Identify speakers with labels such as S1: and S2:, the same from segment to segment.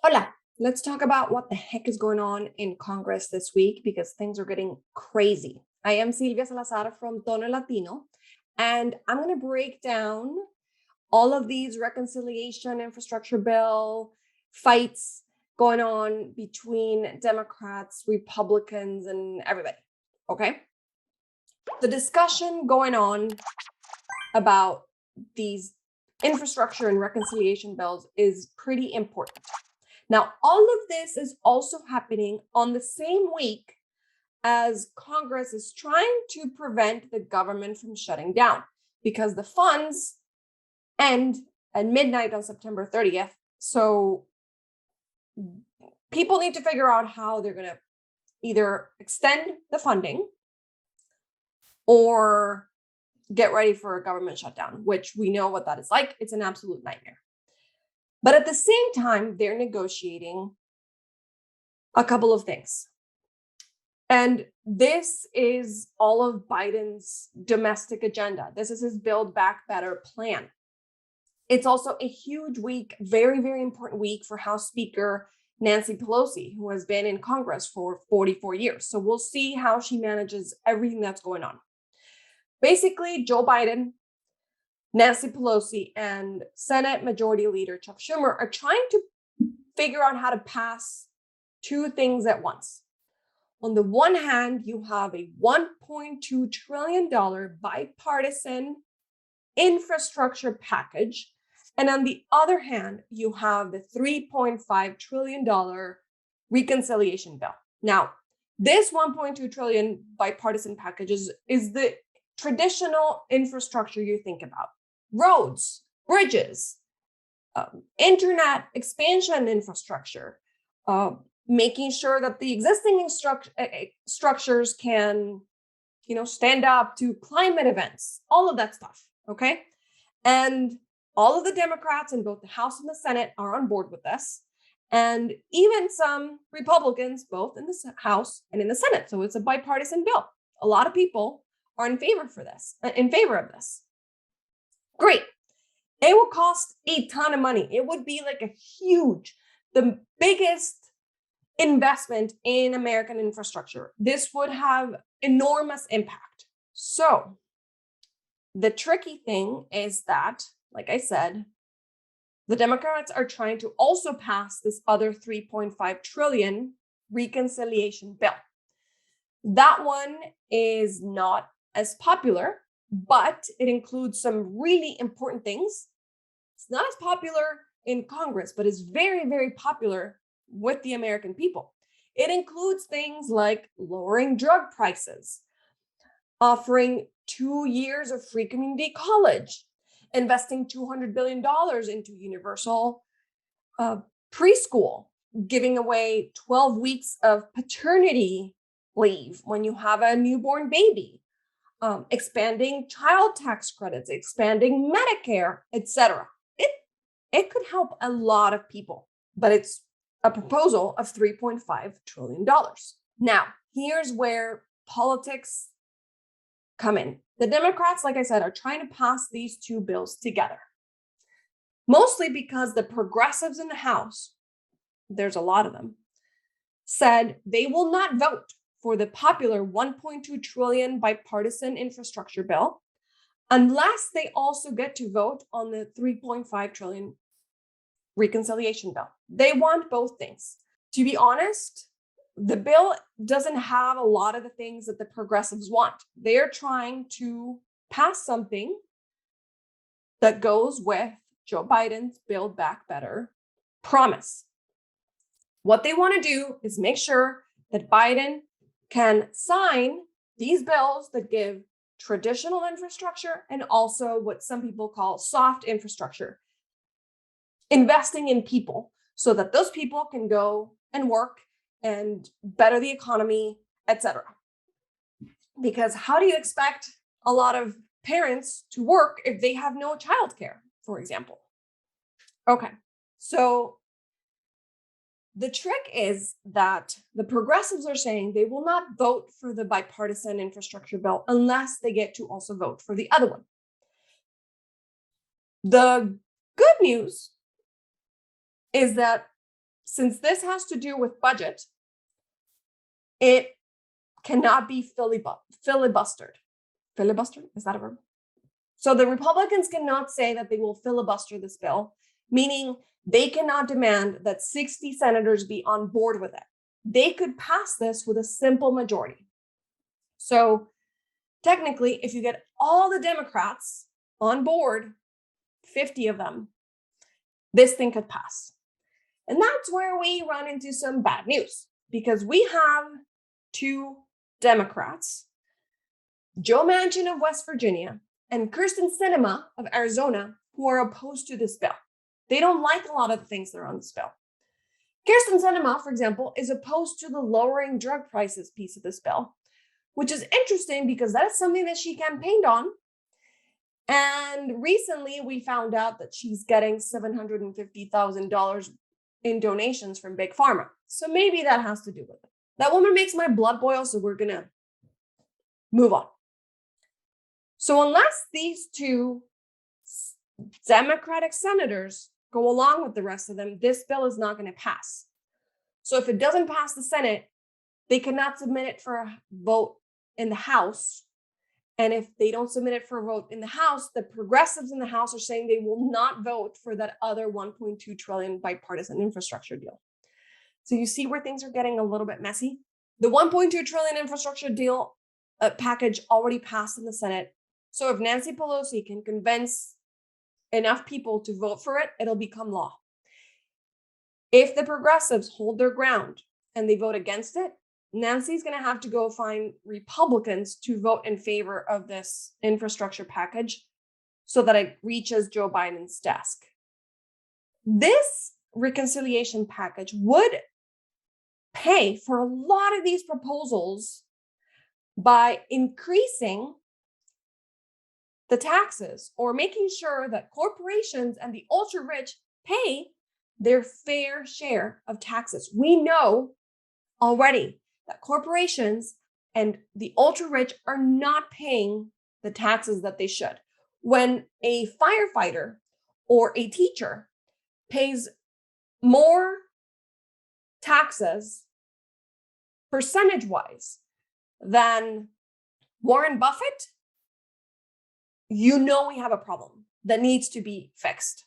S1: Hola, let's talk about what the heck is going on in Congress this week because things are getting crazy. I am Silvia Salazar from Tono, Latino, and I'm going to break down all of these reconciliation infrastructure bill fights going on between Democrats, Republicans, and everybody. Okay? The discussion going on about these infrastructure and reconciliation bills is pretty important. Now, all of this is also happening on the same week as Congress is trying to prevent the government from shutting down because the funds end at midnight on September 30th. So people need to figure out how they're going to either extend the funding or get ready for a government shutdown, which we know what that is like. It's an absolute nightmare. But at the same time, they're negotiating a couple of things. And this is all of Biden's domestic agenda. This is his Build Back Better plan. It's also a huge week, very, very important week for House Speaker Nancy Pelosi, who has been in Congress for 44 years. So we'll see how she manages everything that's going on. Basically, Joe Biden, Nancy Pelosi, and Senate Majority Leader Chuck Schumer are trying to figure out how to pass two things at once. On the one hand, you have a $1.2 trillion bipartisan infrastructure package. And on the other hand, you have the $3.5 trillion reconciliation bill. Now, this $1.2 trillion bipartisan package is the traditional infrastructure you think about. Roads, bridges, internet expansion infrastructure, making sure that the existing structures can, stand up to climate events, all of that stuff, okay? And all of the Democrats in both the House and the Senate are on board with this. And even some Republicans, both in the House and in the Senate. So it's a bipartisan bill. A lot of people are in favor of this. Great. It will cost a ton of money. It would be like the biggest investment in American infrastructure. This would have enormous impact. So the tricky thing is that, like I said, the Democrats are trying to also pass this other $3.5 trillion reconciliation bill. That one is not as popular, but it includes some really important things. It's not as popular in Congress, but is very, very popular with the American people. It includes things like lowering drug prices, offering 2 years of free community college, investing $200 billion into universal preschool, giving away 12 weeks of paternity leave when you have a newborn baby, expanding child tax credits, expanding Medicare, etc. It could help a lot of people, but it's a proposal of $3.5 trillion. Now, here's where politics come in. The Democrats, like I said, are trying to pass these two bills together, mostly because the progressives in the House, there's a lot of them, said they will not vote for the popular $1.2 trillion bipartisan infrastructure bill unless they also get to vote on the $3.5 trillion reconciliation bill. They want both things. To be honest, the bill doesn't have a lot of the things that the progressives want. They're trying to pass something that goes with Joe Biden's Build Back Better promise. What they want to do is make sure that Biden can sign these bills that give traditional infrastructure and also what some people call soft infrastructure, investing in people so that those people can go and work and better the economy, etc. Because how do you expect a lot of parents to work if they have no childcare, for example? Okay, so the trick is that the progressives are saying they will not vote for the bipartisan infrastructure bill unless they get to also vote for the other one. The good news is that since this has to do with budget, it cannot be filibustered. Filibustered? Is that a verb? So the Republicans cannot say that they will filibuster this bill, meaning they cannot demand that 60 senators be on board with it. They could pass this with a simple majority. So technically, if you get all the Democrats on board, 50 of them, this thing could pass. And that's where we run into some bad news, because we have two Democrats, Joe Manchin of West Virginia and Kyrsten Sinema of Arizona, who are opposed to this bill. They don't like a lot of the things that are on this bill. Kyrsten Sinema, for example, is opposed to the lowering drug prices piece of this bill, which is interesting because that is something that she campaigned on. And recently we found out that she's getting $750,000 in donations from Big Pharma. So maybe that has to do with it. That woman makes my blood boil, so we're going to move on. So unless these two Democratic senators go along with the rest of them, this bill is not going to pass. So if it doesn't pass the Senate, they cannot submit it for a vote in the House. And if they don't submit it for a vote in the House, the progressives in the House are saying they will not vote for that other $1.2 trillion bipartisan infrastructure deal. So you see where things are getting a little bit messy. The $1.2 trillion infrastructure deal package already passed in the Senate. So if Nancy Pelosi can convince enough people to vote for it, it'll become law. If the progressives hold their ground and they vote against it, Nancy's going to have to go find Republicans to vote in favor of this infrastructure package so that it reaches Joe Biden's desk. This reconciliation package would pay for a lot of these proposals by increasing the taxes or making sure that corporations and the ultra rich pay their fair share of taxes. We know already that corporations and the ultra rich are not paying the taxes that they should. When a firefighter or a teacher pays more taxes percentage-wise than Warren Buffett, you know we have a problem that needs to be fixed.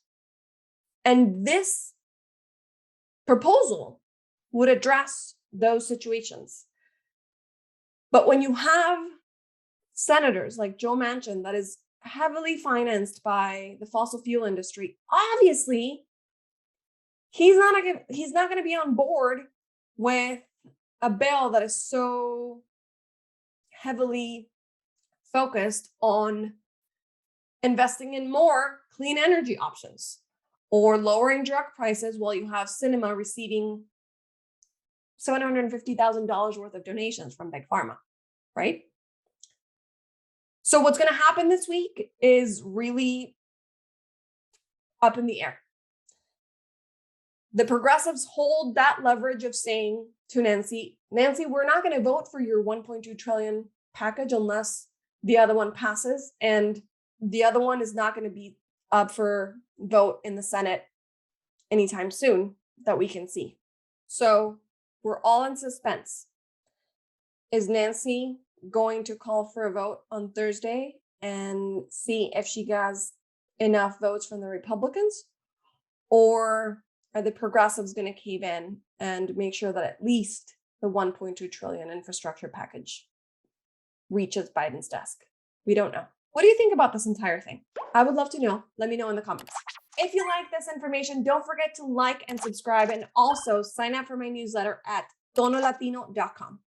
S1: And this proposal would address those situations. But when you have senators like Joe Manchin that is heavily financed by the fossil fuel industry, obviously he's not going to be on board with a bill that is so heavily focused on investing in more clean energy options or lowering drug prices while you have Sinema receiving $750,000 worth of donations from Big Pharma, right? So what's going to happen this week is really up in the air. The progressives hold that leverage of saying to Nancy, we're not going to vote for your $1.2 trillion package unless the other one passes. And the other one is not going to be up for vote in the Senate anytime soon that we can see. So we're all in suspense. Is Nancy going to call for a vote on Thursday and see if she gets enough votes from the Republicans? Or are the progressives going to cave in and make sure that at least the $1.2 trillion infrastructure package reaches Biden's desk? We don't know. What do you think about this entire thing? I would love to know. Let me know in the comments. If you like this information, don't forget to like and subscribe, and also sign up for my newsletter at tonolatino.com.